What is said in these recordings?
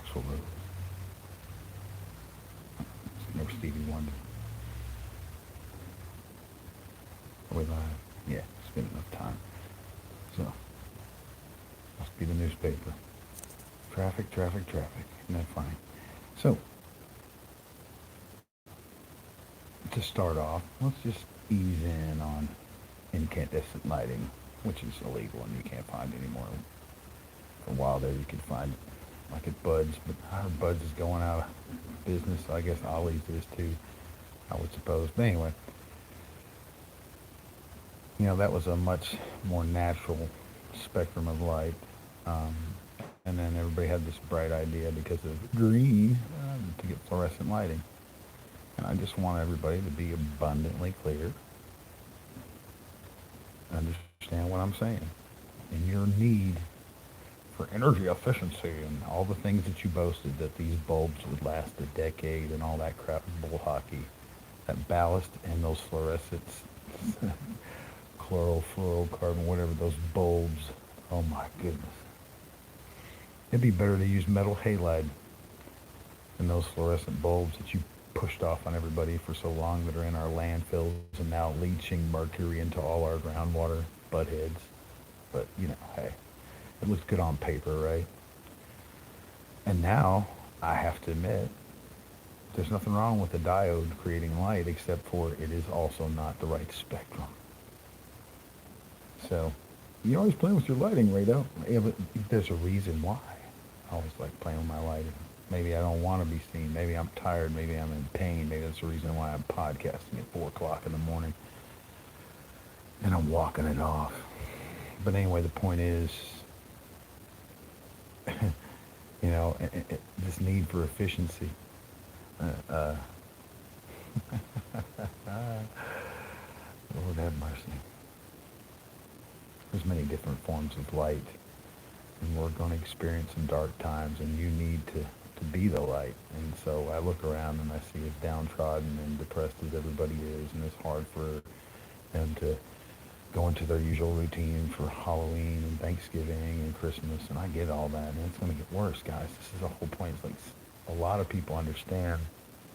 Axl Rose. No Stevie Wonder. Are we live? Yeah, it's been enough time. So, must be the newspaper. Traffic, traffic, traffic. Isn't that funny? So, to start off, let's just ease in on incandescent lighting, which is illegal and you can't find anymore. For a while there, you could find it like at Bud's, but I heard Bud's is going out of business. So I guess Ollie's is too, I would suppose. But anyway, that was a much more natural spectrum of light. Um, and then everybody had this bright idea because of green to get fluorescent lighting. And I just want everybody to be abundantly clear, understand what I'm saying, and your need for energy efficiency and all the things that you boasted that these bulbs would last a decade and all that crap bull hockey, that ballast and those fluorescents, chlorofluorocarbon, whatever, those bulbs, oh my goodness. It'd be better to use metal halide than those fluorescent bulbs that you pushed off on everybody for so long that are in our landfills and now leaching mercury into all our groundwater butt heads. But, hey, it looks good on paper, right? And now, I have to admit, there's nothing wrong with the diode creating light except for it is also not the right spectrum. So, you're always playing with your lighting, Rado. Yeah, but there's a reason why. I always like playing with my lighting. Maybe I don't want to be seen. Maybe I'm tired. Maybe I'm in pain. Maybe that's the reason why I'm podcasting at 4 o'clock in the morning. And I'm walking it off. But anyway, the point is, this need for efficiency. Lord have mercy. There's many different forms of light. And we're going to experience some dark times, and you need to be the light. And so I look around and I see as downtrodden and depressed as everybody is, and it's hard for them to go into their usual routine for Halloween and Thanksgiving and Christmas, and I get all that, and it's going to get worse, guys. This is the whole point. It's like a lot of people understand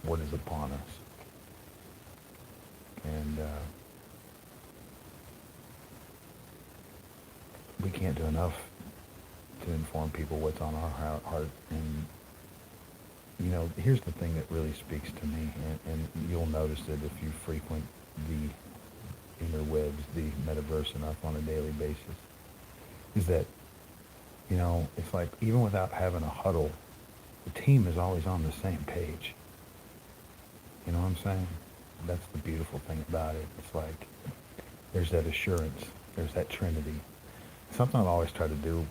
what is upon us. And we can't do enough to inform people what's on our heart. And here's the thing that really speaks to me, and you'll notice it if you frequent the interwebs, the metaverse enough on a daily basis, is that, it's like even without having a huddle, the team is always on the same page. You know what I'm saying? That's the beautiful thing about it. It's like there's that assurance, there's that trinity. Something I've always tried to do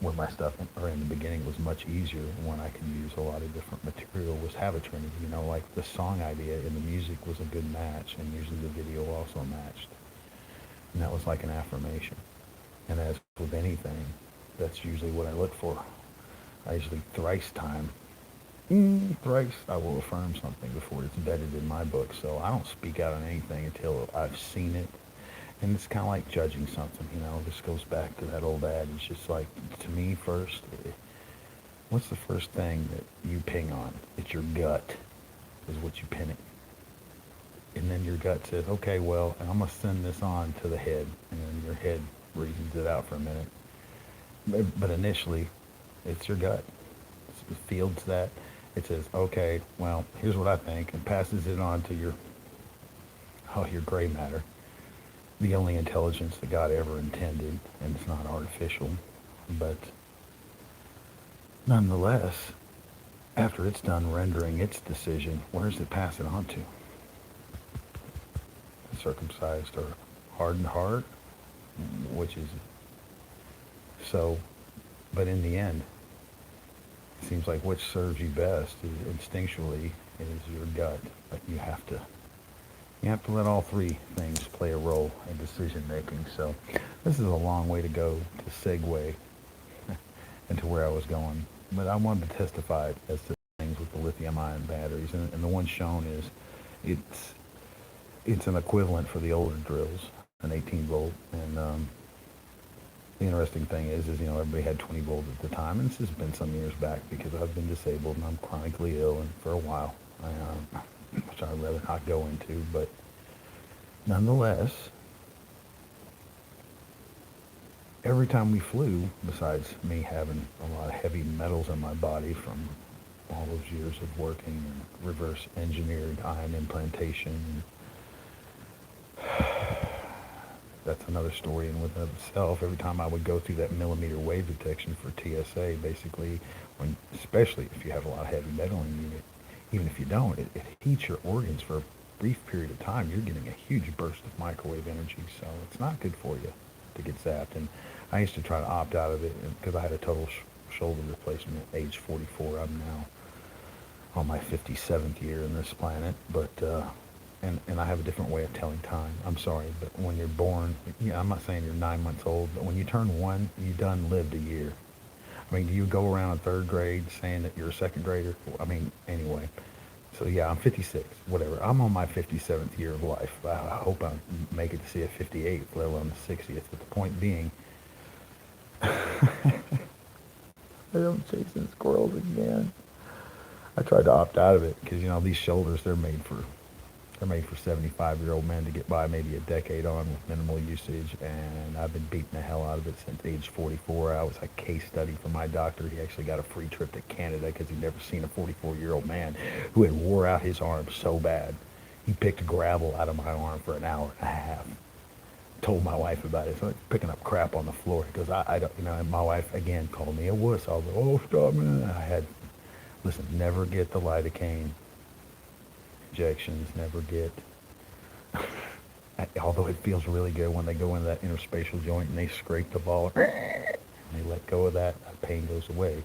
with my stuff, or in the beginning, was much easier when I could use a lot of different material, was have a trinity. Like the song idea and the music was a good match, and usually the video also matched. And that was like an affirmation. And as with anything, that's usually what I look for. I usually thrice I will affirm something before it's embedded in my book. So I don't speak out on anything until I've seen it. And it's kind of like judging something, this goes back to that old adage. It's just like, to me first, what's the first thing that you ping on? It's your gut is what you pin it. And then your gut says, okay, well, I'm going to send this on to the head. And then your head reasons it out for a minute. But initially, it's your gut. It fields that. It says, okay, well, here's what I think, and passes it on to your gray matter. The only intelligence that God ever intended, and it's not artificial. But nonetheless, after it's done rendering its decision, where does it pass it on to? Circumcised or hardened heart? Which is it? So, but in the end, it seems like which serves you best instinctually is your gut. But you have to let all three things play a role in decision making. So this is a long way to go to segue into where I was going. But I wanted to testify as to things with the lithium ion batteries. And the one shown is it's an equivalent for the older drills, an 18 volt. And The interesting thing is, everybody had 20 volts at the time, and this has been some years back because I've been disabled and I'm chronically ill, and for a while, which I'd rather not go into, but nonetheless, every time we flew, besides me having a lot of heavy metals in my body from all those years of working in reverse engineered ion implantation, that's another story in with itself. Every time I would go through that millimeter wave detection for TSA, basically, especially if you have a lot of heavy metal in you, even if you don't, it heats your organs for a brief period of time. You're getting a huge burst of microwave energy, so it's not good for you to get zapped. And I used to try to opt out of it because I had a total shoulder replacement at age 44. I'm now on my 57th year in this planet, but and I have a different way of telling time. I'm sorry, but when you're born, I'm not saying you're 9 months old, but when you turn one, you done lived a year. I mean, do you go around in third grade saying that you're a second grader? I mean, anyway. So yeah, I'm 56, whatever. I'm on my 57th year of life. I hope I make it to see a 58th, let alone the 60th. But the point being, I'm chasing squirrels again. I tried to opt out of it because these shoulders, they're made for 75-year-old men to get by maybe a decade on with minimal usage, and I've been beating the hell out of it since age 44. I was a case study for my doctor. He actually got a free trip to Canada because he'd never seen a 44-year-old man who had wore out his arm so bad. He picked gravel out of my arm for an hour and a half. Told my wife about it. So picking up crap on the floor. He goes, I don't, and my wife again called me a wuss. I was like, oh, stop, man. Listen, never get the lidocaine injections, never get, although it feels really good when they go into that interspatial joint and they scrape the ball and they let go of that pain goes away.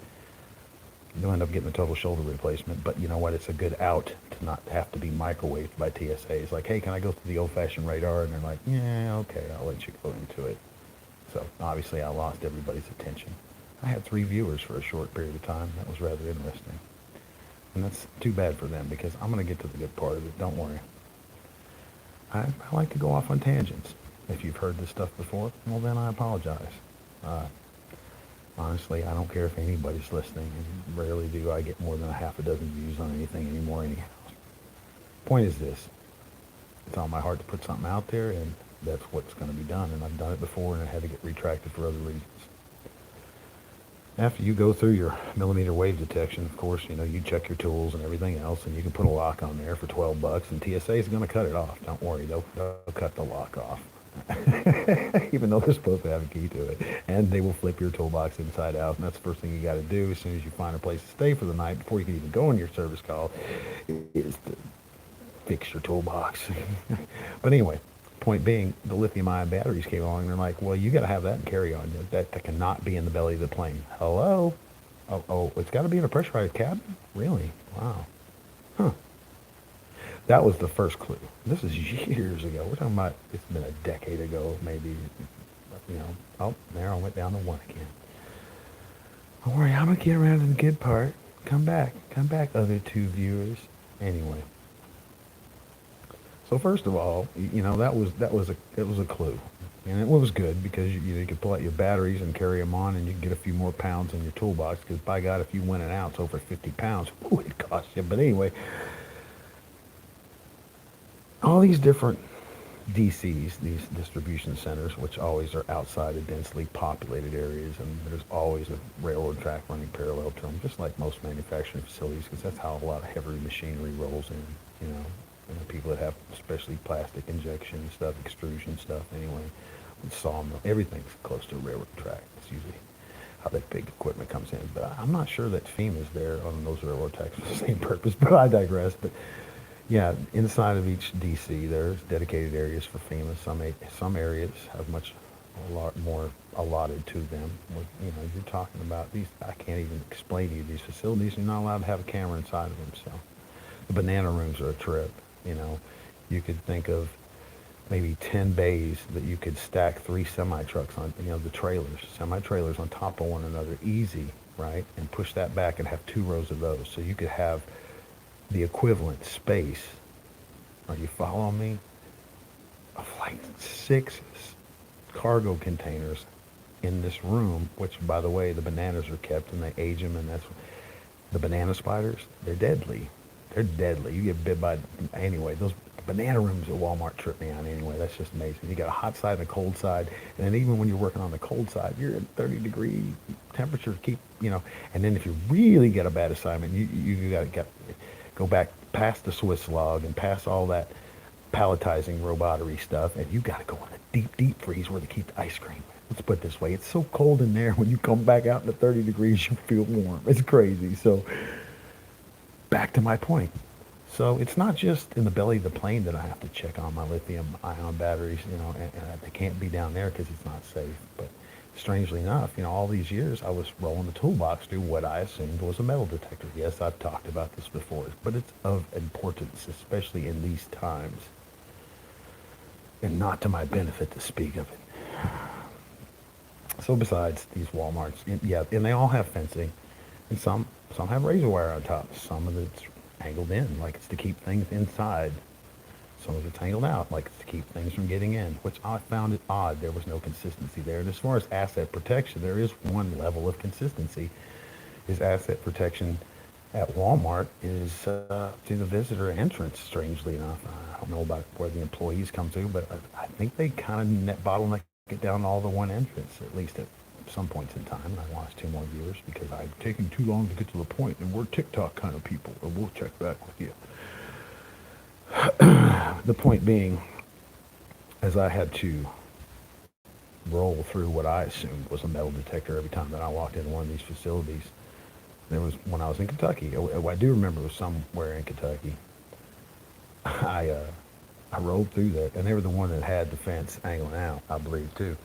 You'll end up getting a total shoulder replacement, but you know what? It's a good out to not have to be microwaved by TSA. It's like, hey, can I go through the old-fashioned radar? And they're like, yeah, okay, I'll let you go into it. So obviously I lost everybody's attention. I had 3 viewers for a short period of time. That was rather interesting. And that's too bad for them because I'm going to get to the good part of it. Don't worry. I like to go off on tangents. If you've heard this stuff before, well, then I apologize. Honestly, I don't care if anybody's listening. And rarely do I get more than a half a dozen views on anything anymore anyhow. Point is this. It's on my heart to put something out there, and that's what's going to be done. And I've done it before, and I had to get retracted for other reasons. After you go through your millimeter wave detection, of course, you check your tools and everything else, and you can put a lock on there for $12, and TSA is going to cut it off. Don't worry, they'll cut the lock off, even though they're supposed to have a key to it. And they will flip your toolbox inside out, and that's the first thing you got to do as soon as you find a place to stay for the night before you can even go on your service call, is to fix your toolbox. But anyway. Point being, the lithium-ion batteries came along, and they're like, well, you got to have that in carry-on. That cannot be in the belly of the plane. Hello? Oh, it's got to be in a pressurized cabin? Really? Wow. Huh. That was the first clue. This is years ago. We're talking about, it's been a decade ago, maybe. Oh, there I went down to 1 again. Don't worry, I'm going to get around to the good part. Come back, other 2 viewers. Anyway. So first of all, that was a clue, and it was good because you could pull out your batteries and carry them on, and you could get a few more pounds in your toolbox. Because by God, if you went an ounce over 50 pounds, it cost you. But anyway, all these different DCs, these distribution centers, which always are outside of densely populated areas, and there's always a railroad track running parallel to them, just like most manufacturing facilities, because that's how a lot of heavy machinery rolls in. People that have especially plastic injection stuff, extrusion stuff, anyway, with sawmill, everything's close to a railroad track. That's usually how that big equipment comes in. But I'm not sure that FEMA's there on those railroad tracks for the same purpose, but I digress. But yeah, inside of each DC, there's dedicated areas for FEMA. Some areas have a lot more allotted to them. You're talking about these, I can't even explain to you these facilities. You're not allowed to have a camera inside of them, so the banana rooms are a trip. You could think of maybe 10 bays that you could stack 3 semi-trucks on, the semi-trailers on top of one another, easy, right? And push that back and have 2 rows of those. So you could have the equivalent space, are you following me, of like 6 cargo containers in this room, which, by the way, the bananas are kept and they age them, and that's the banana spiders. They're deadly. They're deadly. You get bit by anyway. Those banana rooms at Walmart trip me out anyway. That's just amazing. You got a hot side and a cold side, and then even when you're working on the cold side, you're at 30-degree temperature. And then if you really get a bad assignment, you got to go back past the Swiss log and past all that palletizing robotery stuff, and you got to go in a deep, deep freeze where they keep the ice cream. Let's put it this way. It's so cold in there, when you come back out into 30 degrees, you feel warm. It's crazy. So back to my point. So it's not just in the belly of the plane that I have to check on my lithium ion batteries, and they can't be down there because it's not safe. But strangely enough, all these years I was rolling the toolbox through what I assumed was a metal detector. Yes, I've talked about this before, but it's of importance, especially in these times, and not to my benefit to speak of it. So besides these Walmarts, and they all have fencing, and some have razor wire on top. Some of it's angled in, like it's to keep things inside. Some of it's angled out, like it's to keep things from getting in, which I found it odd. There was no consistency there. And as far as asset protection, there is one level of consistency. Is asset protection at Walmart is through the visitor entrance, strangely enough. I don't know about where the employees come to, but I think they kind of net bottleneck it down all the one entrance, at least at some points in time. I lost 2 more years because I've taken too long to get to the point, and we're TikTok kind of people, and we'll check back with you. The point being, as I had to roll through what I assumed was a metal detector every time that I walked into one of these facilities. There was, when I was in Kentucky, I do remember it was somewhere in Kentucky. I rolled through there, and they were the one that had the fence angling out, I believe, too.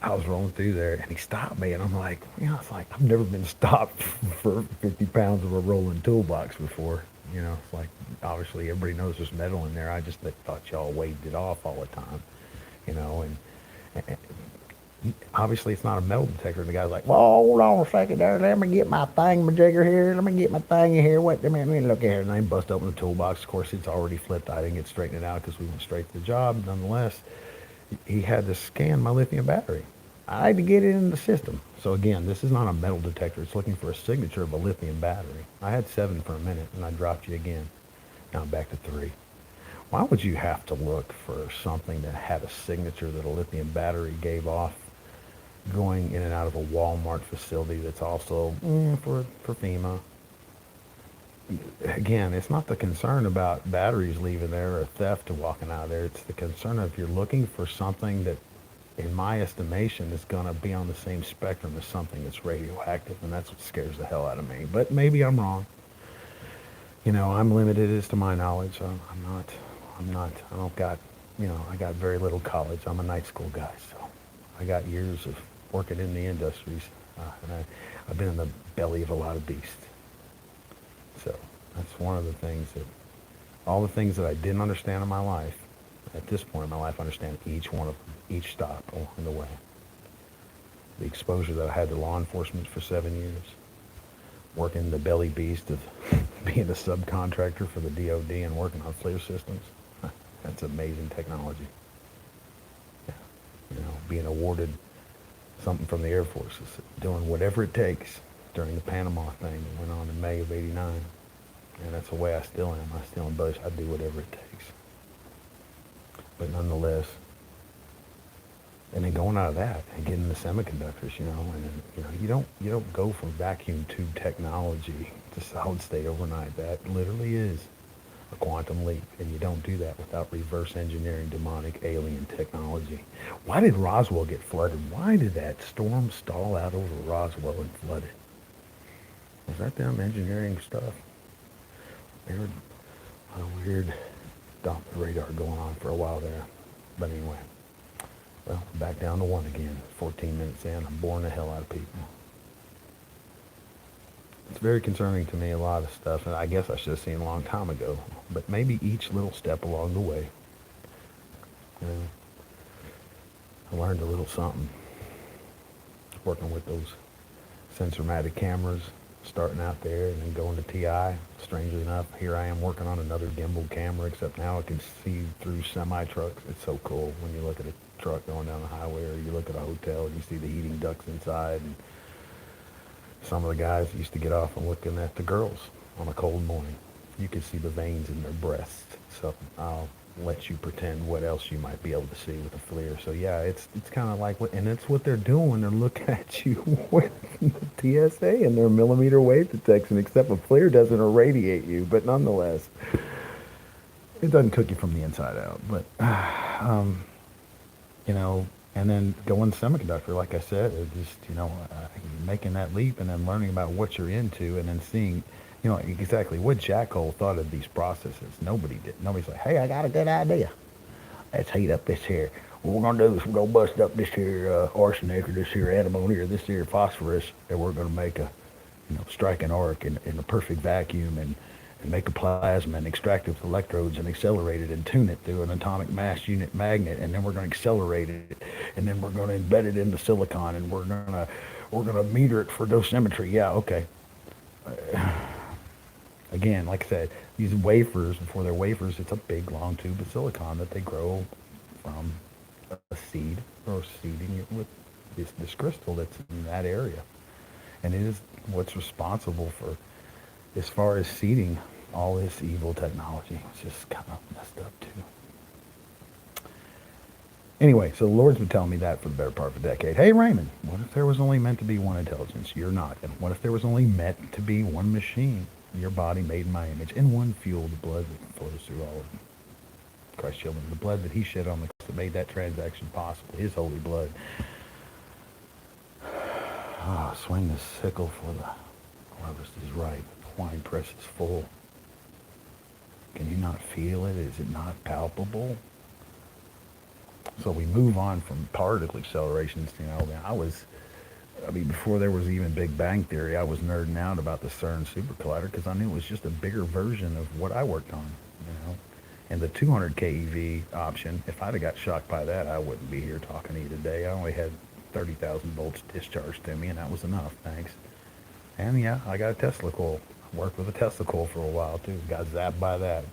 I was rolling through there, and he stopped me, and I'm like, it's like, I've never been stopped for 50 pounds of a rolling toolbox before. It's like, obviously, everybody knows there's metal in there. I just thought y'all waved it off all the time, and obviously it's not a metal detector. And the guy's like, well, hold on a second there. Let me get my thingamajigger here. Let me get my thing in here. Wait, let me look here. And I bust open the toolbox. Of course, it's already flipped. I didn't get straightened out because we went straight to the job. Nonetheless, he had to scan my lithium battery. I had to get it in the system. So again, this is not a metal detector. It's looking for a signature of a lithium battery. I had 7 for a minute, and I dropped you again. Now I'm back to 3. Why would you have to look for something that had a signature that a lithium battery gave off going in and out of a Walmart facility that's also for FEMA? Again, it's not the concern about batteries leaving there or theft to walking out of there. It's the concern of you're looking for something that, in my estimation, is going to be on the same spectrum as something that's radioactive, and that's what scares the hell out of me. But maybe I'm wrong. I'm limited as to my knowledge. I don't got, I got very little college. I'm a night school guy, so I got years of working in the industries, and I've been in the belly of a lot of beasts. So that's one of the things all the things that I didn't understand in my life, at this point in my life, I understand each one of them, each stop along the way. The exposure that I had to law enforcement for 7 years, working the belly beast of being a subcontractor for the DOD and working on FLIR systems. That's amazing technology. Yeah. Being awarded something from the Air Force, doing whatever it takes during the Panama thing that went on in May of '89. And that's the way I still am. I still embellish. I do whatever it takes. But nonetheless, and then going out of that and getting the semiconductors, and you don't go from vacuum tube technology to solid state overnight. That literally is a quantum leap, and you don't do that without reverse engineering demonic alien technology. Why did Roswell get flooded? Why did that storm stall out over Roswell and flood it? Was that them engineering stuff? They were a weird Doppler radar going on for a while there. But anyway, well, back down to 1 again. 14 minutes in, I'm boring the hell out of people. It's very concerning to me, a lot of stuff, and I guess I should have seen a long time ago. But maybe each little step along the way, I learned a little something. Working with those Sensormatic cameras, starting out there and then going to TI. Strangely enough, here I am working on another gimbal camera, except now I can see through semi-trucks. It's so cool when you look at a truck going down the highway, or you look at a hotel and you see the heating ducts inside. And some of the guys used to get off and looking at the girls on a cold morning. You could see the veins in their breasts. So I'll let you pretend what else you might be able to see with a FLIR. So yeah, it's kind of like what, and it's what they're doing. They're looking at you with the TSA and their millimeter wave detection, except a FLIR doesn't irradiate you, but nonetheless, it doesn't cook you from the inside out. But, you know, and then going semiconductor, like I said, it just, making that leap and then learning about what you're into and then seeing, exactly what Jackhole thought of these processes. Nobody did. Nobody's like, hey, I got a good idea. Let's heat up this here. What we're going to do is we're going to bust up this here arsenic or this here antimony or this here phosphorus, and we're going to make a, strike an arc in a perfect vacuum and make a plasma and extract its electrodes and accelerate it and tune it through an atomic mass unit magnet, and then we're going to accelerate it, and then we're going to embed it into silicon, and we're going to meter it for dosimetry. Yeah, okay. Again, like I said, these wafers, before they're wafers, it's a big long tube of silicon that they grow from a seed or seeding it with this crystal that's in that area. And it is what's responsible for, as far as seeding all this evil technology. It's just kind of messed up too. Anyway, so the Lord's been telling me that for the better part of a decade. Hey, Raymond, what if there was only meant to be one intelligence? You're not. And what if there was only meant to be one machine, your body made in my image, and one fuel, the blood that flows through all of them? Christ's children, the blood that he shed on the cross that made that transaction possible, his holy blood. Swing the sickle, for the harvest is ripe, the wine press is full. Can you not feel it? Is it not palpable? So we move on from particle accelerations. Before there was even Big Bang Theory, I was nerding out about the CERN super collider because I knew it was just a bigger version of what I worked on, And the 200 keV option, if I'd have got shocked by that, I wouldn't be here talking to you today. I only had 30,000 volts discharged to me, and that was enough, thanks. And yeah, I got a Tesla coil. Worked with a Tesla coil for a while too. Got zapped by that.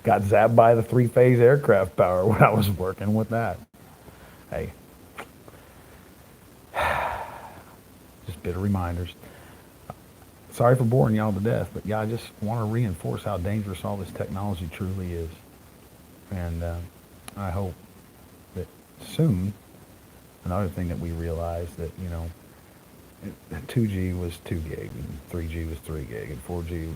Got zapped by the 3-phase aircraft power when I was working with that. Hey, just bitter reminders. Sorry for boring y'all to death, but yeah, I just want to reinforce how dangerous all this technology truly is. And I hope that soon, another thing that we realize that, 2G was 2 gig, and 3G was 3 gig, and 4G,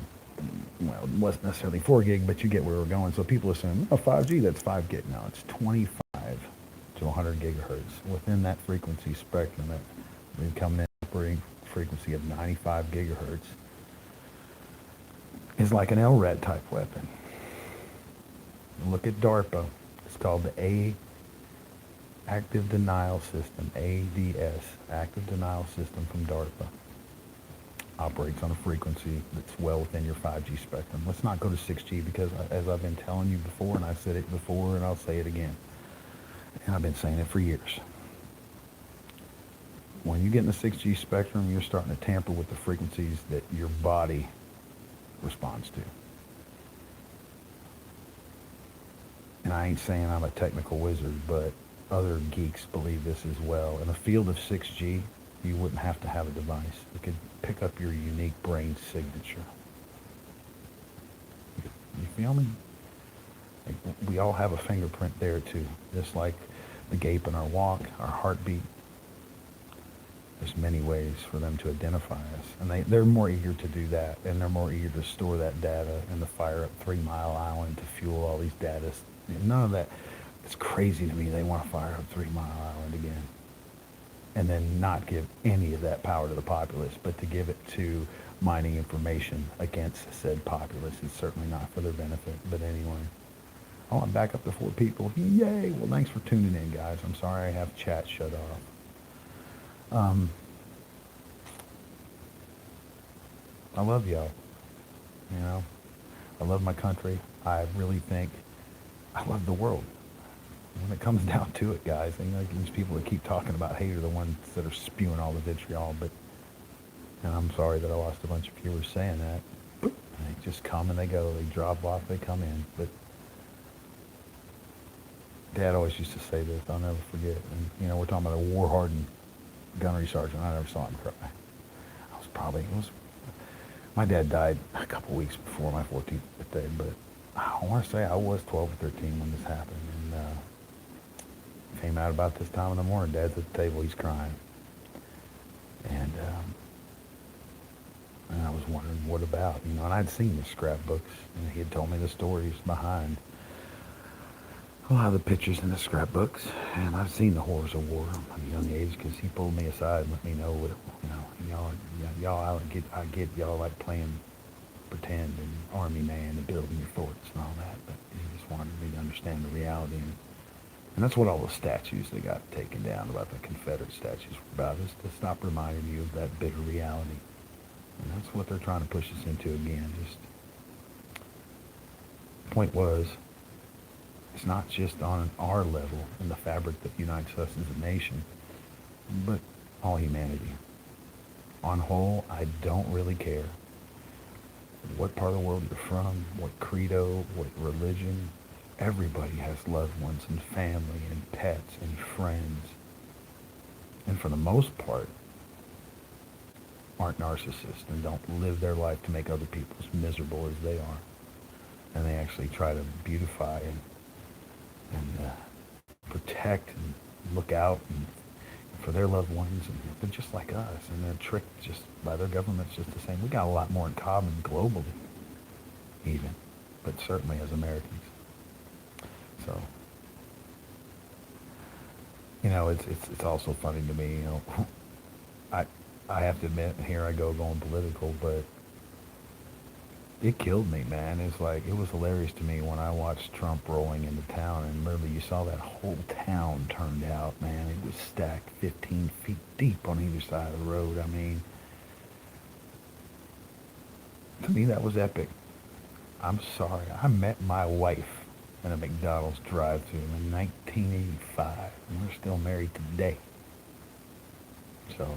well, it wasn't necessarily 4 gig, but you get where we're going. So people assume, 5G, that's 5 gig. No, it's 25 to 100 gigahertz. Within that frequency spectrum, that we come in operating frequency of 95 gigahertz is like an LRAD type weapon. Look at DARPA. It's called the Active Denial System, ADS, Active Denial System from DARPA. Operates on a frequency that's well within your 5G spectrum. Let's not go to 6G because, as I've been telling you before, and I've said it before, and I'll say it again, and I've been saying it for years. When you get in the 6G spectrum, you're starting to tamper with the frequencies that your body responds to. And I ain't saying I'm a technical wizard, but other geeks believe this as well. In a field of 6G, you wouldn't have to have a device. It could pick up your unique brain signature. You feel me? Like, we all have a fingerprint there too. Just like the gape in our walk, our heartbeat. There's many ways for them to identify us. And they're more eager to do that. And they're more eager to store that data and to fire up 3 Mile Island to fuel all these data. None of that. It's crazy to me they want to fire up 3 Mile Island again. And then not give any of that power to the populace, but to give it to mining information against said populace. It's certainly not for their benefit. But anyway, I want to back up to 4 people. Yay! Well, thanks for tuning in, guys. I'm sorry I have chat shut off. I love y'all. I love my country. I really think I love the world. When it comes down to it, guys, these people that keep talking about hate are the ones that are spewing all the vitriol. And I'm sorry that I lost a bunch of viewers saying that. They just come and they go. They drop off. They come in. But Dad always used to say this, I'll never forget. And, we're talking about a war-hardened gunnery sergeant. I never saw him cry. My dad died a couple weeks before my 14th birthday, but I want to say I was 12 or 13 when this happened. And came out about this time in the morning. Dad's at the table, he's crying. And I was wondering what about, and I'd seen the scrapbooks, and he had told me the stories behind a lot of the pictures in the scrapbooks, and I've seen the horrors of war at a young age because he pulled me aside and let me know what, I get y'all like playing pretend and army man and building your forts and all that, but he just wanted me to understand the reality, and that's what all the statues that got taken down about the Confederate statues were about, is to stop reminding you of that bitter reality. And that's what they're trying to push us into again. Just, the point was, it's not just on our level and the fabric that unites us as a nation, but all humanity. On whole, I don't really care what part of the world you're from, what credo, what religion. Everybody has loved ones and family and pets and friends. And for the most part, aren't narcissists and don't live their life to make other people as miserable as they are. And they actually try to beautify and protect and look out and for their loved ones. And they're just like us. And they're tricked just by their governments just the same. We got a lot more in common globally, even, but certainly as Americans. So, it's also funny to me, I have to admit, here I go going political, but it killed me, man. It's like, it was hilarious to me when I watched Trump rolling into town, and literally you saw that whole town turned out, man. It was stacked 15 feet deep on either side of the road. I mean, to me, that was epic. I'm sorry. I met my wife in a McDonald's drive-thru in 1985, and we're still married today. So,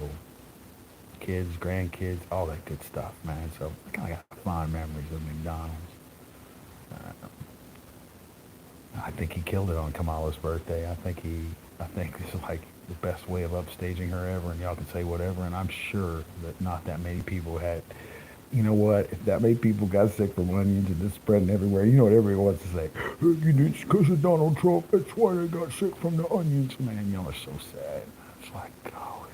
kids, grandkids, all that good stuff, man. So I kind of got fond memories of McDonald's. I think he killed it on Kamala's birthday. I think this is like the best way of upstaging her ever, and y'all can say whatever, and I'm sure that not that many people had, you know what, if that many people got sick from onions and it's spreading everywhere, you know what everybody wants to say, it's because of Donald Trump, that's why they got sick from the onions. Man, y'all are so sad. It's like, golly.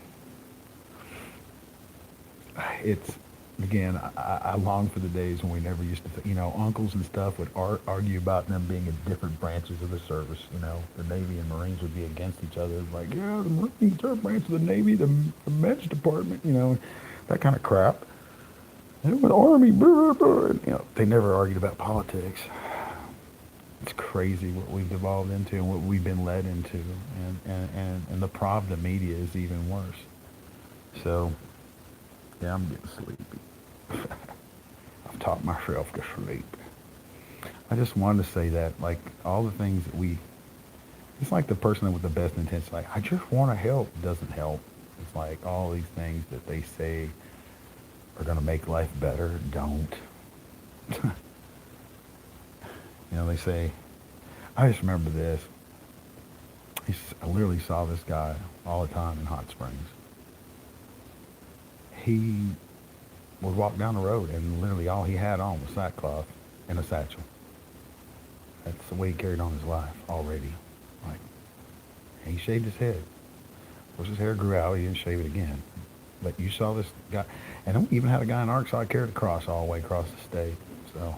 It's, again, I long for the days when we never used to, uncles and stuff would argue about them being in different branches of the service. The Navy and Marines would be against each other. It's like, yeah, the Marines are a branch of the Navy, the Meds Department, that kind of crap. And with Army, blah, blah, blah. They never argued about politics. It's crazy what we've devolved into and what we've been led into. And the Pravda media is even worse. So, yeah, I'm getting sleepy. I've taught myself to sleep. I just wanted to say that, like, all the things that it's like the person with the best intentions, like, I just want to help, doesn't help. It's like all these things that they say are going to make life better, don't. They say, I just remember this. I literally saw this guy all the time in Hot Springs. He would walk down the road and literally all he had on was sackcloth and a satchel. That's the way he carried on his life already. Like, and he shaved his head. Of course, his hair grew out. He didn't shave it again. But you saw this guy, and then we even had a guy in Arkansas that carried a cross all the way across the state. So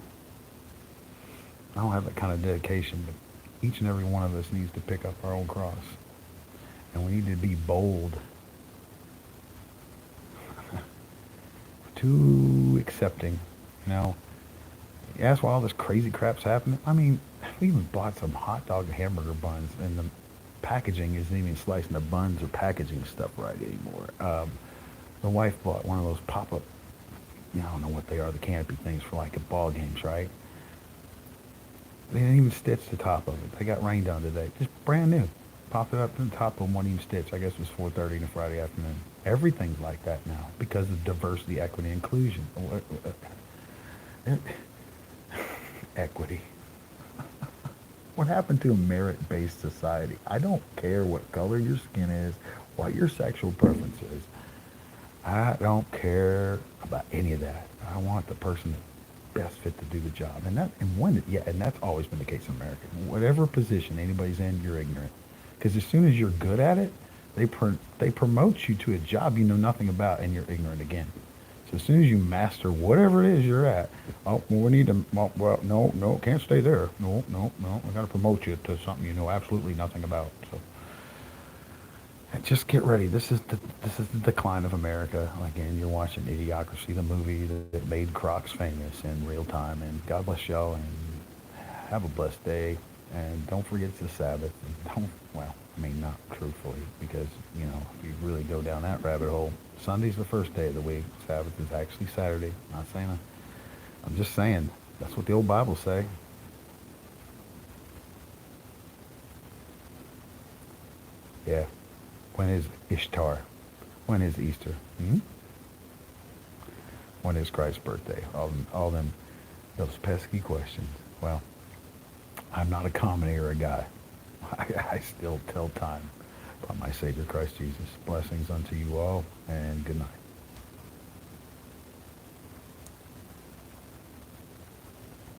I don't have that kind of dedication, but each and every one of us needs to pick up our own cross. And we need to be bold, too accepting. You ask why all this crazy crap's happening. I mean, we even bought some hot dog and hamburger buns, and the packaging isn't even slicing the buns or packaging stuff right anymore. The wife bought one of those pop-up, I don't know what they are, the canopy things for like at ball games, right? They didn't even stitch the top of it. They got rained on today. Just brand new. Popped it up in the top of them, one even stitch. I guess it was 4:30 on a Friday afternoon. Everything's like that now because of diversity, equity, inclusion. Equity. What happened to a merit-based society? I don't care what color your skin is, what your sexual preference is. I don't care about any of that. I want the person that's best fit to do the job. And that's always been the case in America. Whatever position anybody's in, you're ignorant. Because as soon as you're good at it, they promote you to a job you know nothing about, and you're ignorant again. So as soon as you master whatever it is you're at, oh, well, we need to, well, no, can't stay there. No, we got to promote you to something you know absolutely nothing about. So just get ready. This is the decline of America. Again, you're watching Idiocracy, the movie that made Crocs famous in real time. And God bless y'all, and have a blessed day. And don't forget it's the Sabbath. And don't, well, I mean, not truthfully, because, if you really go down that rabbit hole, Sunday's the first day of the week. Sabbath is actually Saturday. Not saying I'm just saying that's what the old Bible say. Yeah. When is Ishtar? When is Easter? When is Christ's birthday? All them, those pesky questions. Well, I'm not a commentator guy. I still tell time by my Savior Christ Jesus. Blessings unto you all, and good night.